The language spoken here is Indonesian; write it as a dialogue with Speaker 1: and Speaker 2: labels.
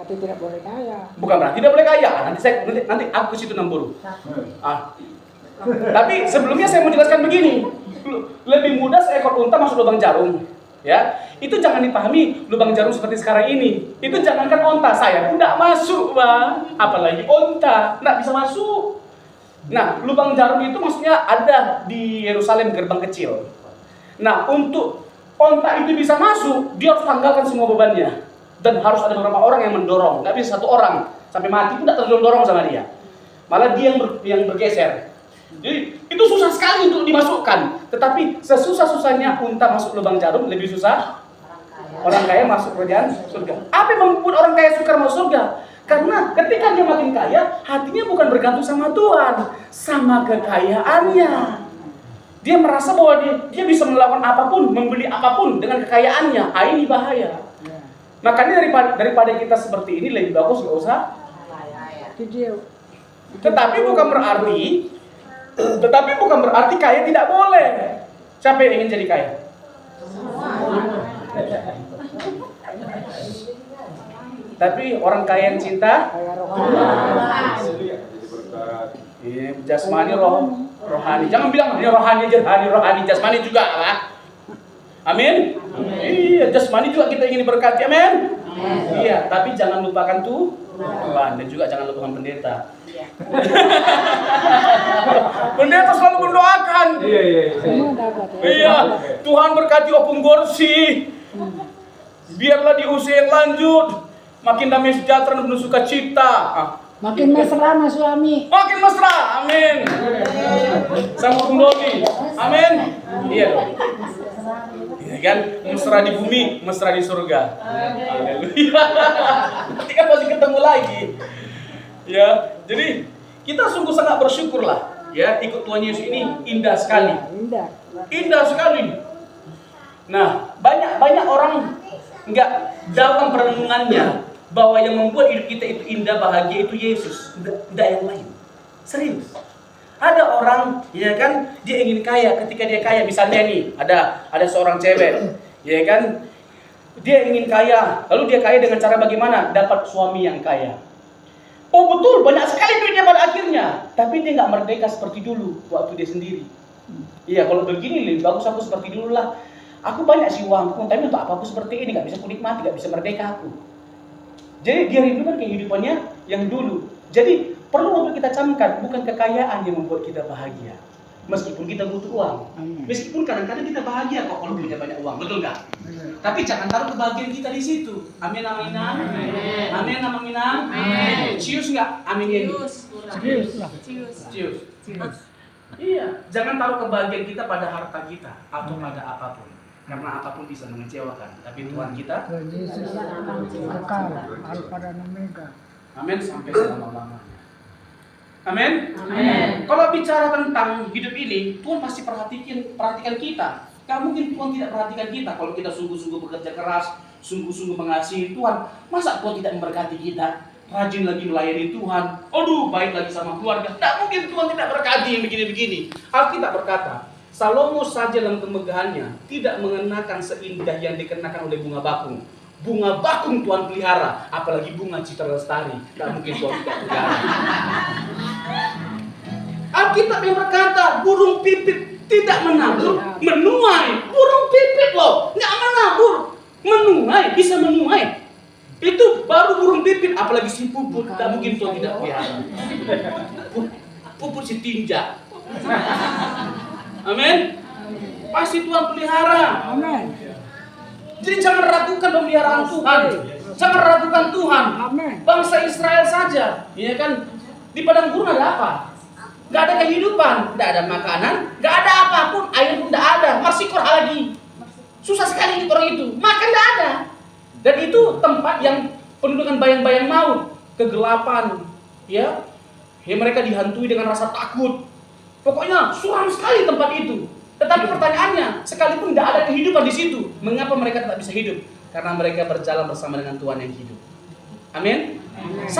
Speaker 1: berarti tidak boleh kaya.
Speaker 2: Bukan berarti tidak boleh kaya. Nanti aku ke situ nambur. Tapi sebelumnya saya menjelaskan begini. Lebih mudah seekor unta masuk lubang jarum. Ya, itu jangan dipahami lubang jarum seperti sekarang ini. Itu jangankan unta, saya pun tidak masuk, Bang. Apalagi unta, tidak bisa masuk. Nah, lubang jarum itu maksudnya ada di Yerusalem gerbang kecil. Nah, untuk unta itu bisa masuk, dia harus tanggalkan semua bebannya. Dan harus ada beberapa orang yang mendorong. Nggak bisa satu orang sampai mati pun tidak terdorong sama dia. Malah dia yang bergeser. Jadi itu susah sekali untuk dimasukkan. Tetapi sesusah-susahnya unta masuk lubang jarum, lebih susah orang kaya masuk kerajaan surga. Apa yang membuat orang kaya suka masuk surga? Karena ketika dia makin kaya, hatinya bukan bergantung sama Tuhan, sama kekayaannya. Dia merasa bahwa dia bisa melakukan apapun, membeli apapun dengan kekayaannya. Ini bahaya. Makanya daripada kita seperti ini, lebih bagus gak usah. Tetapi bukan berarti kaya tidak boleh. Siapa yang ingin jadi kaya? Tapi orang kaya yang cinta jasmani, rohani. Jangan bilang ini rohani, jasmani juga, lah. Amin. Iya, jasmani juga kita ingin diberkati. Amin. Iya, tapi jangan lupakan Tuhan dan juga jangan lupakan pendeta. Pendeta selalu mendoakan. Iya, Tuhan berkati Opung Gorsi. Biarlah diusir lanjut. Makin damai sejahtera dan penuh sukacita.
Speaker 1: Makin mesra sama suami.
Speaker 2: Makin mesra. Amin. Sama Bung Doni. Amin. Iya dong. Iya kan, mesra di bumi, mesra di surga. Haleluya. Nanti kan masih ketemu lagi. Ya, jadi kita sungguh sangat bersyukurlah. Ya, ikut Tuhan Yesus ini indah sekali. Indah sekali. Nah, banyak orang nggak dalam perenungannya bahwa yang membuat hidup kita itu indah, bahagia itu Yesus, tidak yang lain. Serius. Ada orang, ya kan, dia ingin kaya. Ketika dia kaya, misalnya nih, ada seorang cewek, ya kan, dia ingin kaya. Lalu dia kaya dengan cara bagaimana? Dapat suami yang kaya. Oh betul, banyak sekali duitnya pada akhirnya. Tapi dia nggak merdeka seperti dulu waktu dia sendiri. Iya, kalau begini lebih bagus aku seperti dulu lah. Aku banyak sih uangku, tapi untuk apa aku seperti ini? Nggak bisa kunikmati, nggak bisa merdeka aku. Jadi dia rindukan kehidupannya yang dulu. Jadi perlu untuk kita camkan, bukan kekayaan yang membuat kita bahagia. Meskipun kita butuh uang. Meskipun kadang-kadang kita bahagia kok kalau punya banyak uang, betul nggak? Tapi jangan taruh kebahagiaan kita di situ. Amin, amin, amin. Amin, amin, amin. Cius nggak? Amin ya. Cius. Iya, jangan taruh kebahagiaan kita pada harta kita atau pada apapun. Karena apapun bisa mengecewakan. Tapi Tuhan kita
Speaker 1: Yesus kekal, Alfa dan Omega.
Speaker 2: amin sampai selama-lamanya. Amin. Kalau bicara tentang hidup ini, Tuhan pasti perhatikan kita. Gak mungkin Tuhan tidak perhatikan kita kalau kita sungguh-sungguh bekerja keras, sungguh-sungguh mengasihi Tuhan. Masa Tuhan tidak memberkati kita? Rajin lagi melayani Tuhan. Aduh, baik lagi sama keluarga. Tidak mungkin Tuhan tidak berkati yang begini-begini. Alkitab berkata, Salomo saja dalam kemegahannya tidak mengenakan seindah yang dikenakan oleh bunga bakung. Bunga bakung Tuhan pelihara, apalagi bunga Citra Lestari. Tidak mungkin Tuhan tidak pelihara. Alkitab yang berkata, burung pipit tidak menabur, menuai. Burung pipit loh, nggak menabur, menuai, bisa menuai. Itu baru burung pipit, apalagi si puput. Tidak mungkin Tuhan tidak pelihara. Puput si tinja. Amin. Pasti Tuhan pelihara.
Speaker 1: Amin.
Speaker 2: Jadi jangan ragukan pemeliharaan Tuhan. Jangan ragukan Tuhan.
Speaker 1: Amin.
Speaker 2: Bangsa Israel saja, ya kan, di padang gurun ada apa? Gak ada kehidupan, gak ada makanan, gak ada apapun, air pun gak ada, masih kurang lagi. Susah sekali hidup orang itu, makan gak ada. Dan itu tempat yang penuh dengan bayang-bayang maut, kegelapan, ya mereka dihantui dengan rasa takut. Pokoknya suram sekali tempat itu. Tetapi pertanyaannya, sekalipun tidak ada kehidupan di situ, mengapa mereka tidak bisa hidup? Karena mereka berjalan bersama dengan Tuhan yang hidup. Amin.